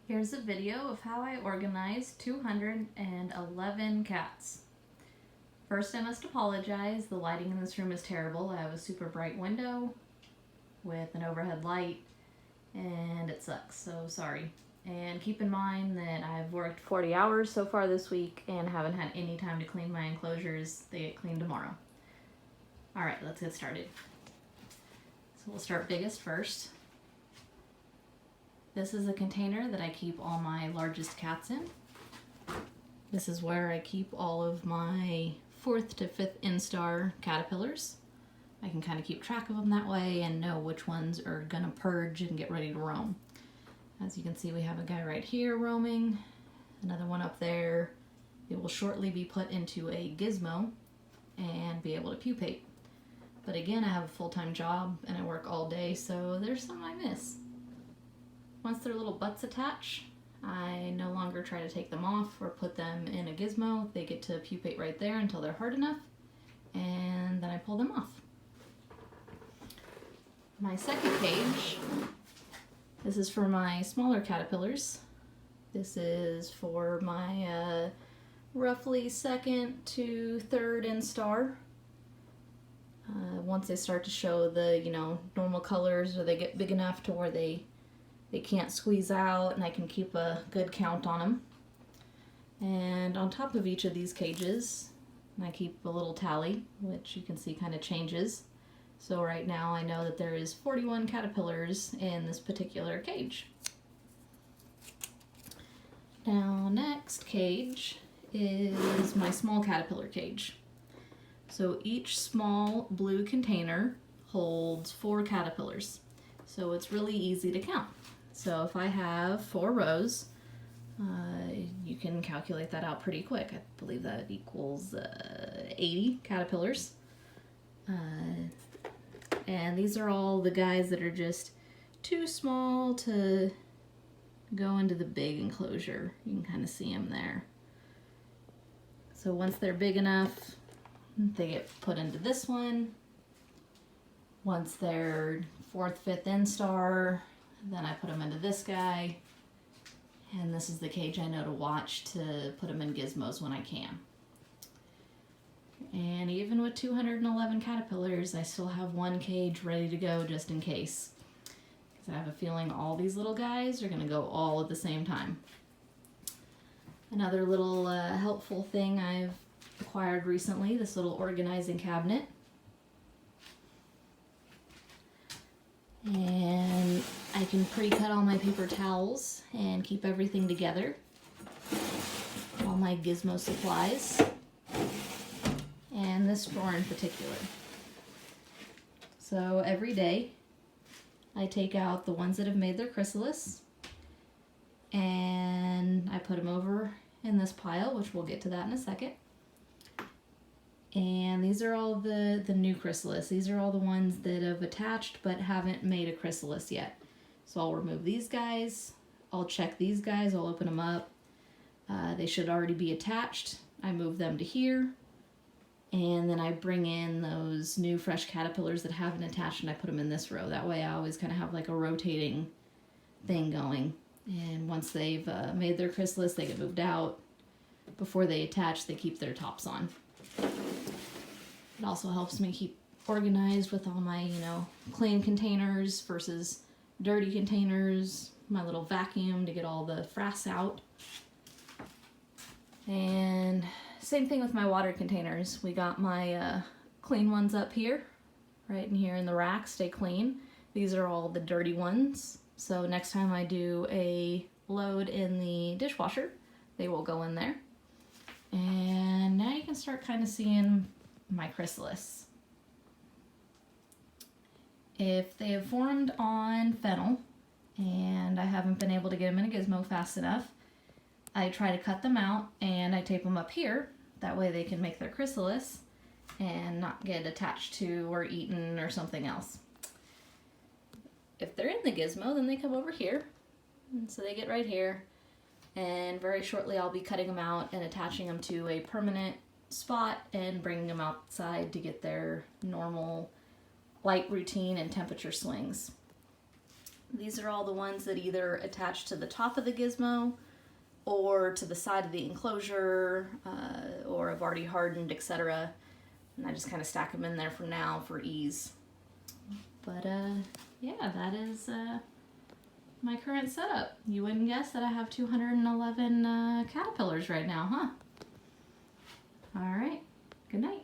Here's a video of how I organized 211 cats. First, I must apologize. The lighting in this room is terrible. I have a super bright window with an overhead light and it sucks, so sorry. And keep in mind that I've worked 40 hours so far this week and haven't had any time to clean my enclosures. They get cleaned tomorrow. Alright, let's get started. So we'll start biggest first. This is a container that I keep all my largest cats in. This is where I keep all of my 4th to 5th instar caterpillars. I can kind of keep track of them that way and know which ones are gonna purge and get ready to roam. As you can see, we have a guy right here roaming, another one up there. It will shortly be put into a gizmo and be able to pupate. But again, I have a full-time job and I work all day, so there's some I miss. Once their little butts attach, I no longer try to take them off or put them in a gizmo. They get to pupate right there until they're hard enough, and then I pull them off. My second cage, this is for my smaller caterpillars. This is for my roughly 2nd to 3rd instar. Once they start to show the, normal colors, or they get big enough to where they can't squeeze out and I can keep a good count on them. And on top of each of these cages, I keep a little tally, which you can see kind of changes. So right now I know that there is 41 caterpillars in this particular cage. Now, next cage is my small caterpillar cage. So each small blue container holds 4 caterpillars. So it's really easy to count. So if I have 4 rows, you can calculate that out pretty quick. I believe that equals 80 caterpillars. And these are all the guys that are just too small to go into the big enclosure. You can kind of see them there. So once they're big enough, they get put into this one. Once they're 4th, 5th instar, then I put them into this guy. And this is the cage I know to watch to put them in gizmos when I can. And even with 211 caterpillars, I still have 1 cage ready to go just in case. Because I have a feeling all these little guys are going to go all at the same time. Another little helpful thing I've acquired recently, this little organizing cabinet. And I can pre-cut all my paper towels and keep everything together. All my gizmo supplies. And this drawer in particular. So every day I take out the ones that have made their chrysalis and I put them over in this pile, which we'll get to that in a second. And these are all the new chrysalis. These are all the ones that have attached but haven't made a chrysalis yet. So I'll remove these guys. I'll check these guys. I'll open them up. They should already be attached. I move them to here. And then I bring in those new fresh caterpillars that haven't attached and I put them in this row. That way I always kind of have like a rotating thing going. And once they've made their chrysalis, they get moved out. Before they attach, they keep their tops on. It also helps me keep organized with all my, clean containers versus dirty containers, my little vacuum to get all the frass out. And same thing with my water containers. We got my clean ones up here, right in here in the rack, stay clean. These are all the dirty ones. So next time I do a load in the dishwasher, they will go in there. And now you can start kind of seeing my chrysalis. If they have formed on fennel and I haven't been able to get them in a gizmo fast enough, I try to cut them out and I tape them up here. That way they can make their chrysalis and not get attached to or eaten or something else. If they're in the gizmo, then they come over here. And so they get right here. And very shortly I'll be cutting them out and attaching them to a permanent spot and bringing them outside to get their normal light routine and temperature swings. These are all the ones that either attach to the top of the gizmo or to the side of the enclosure, or have already hardened, etc. And I just kind of stack them in there for now for ease. But yeah, that is my current setup. You wouldn't guess that I have 211 caterpillars right now, huh? All right, good night.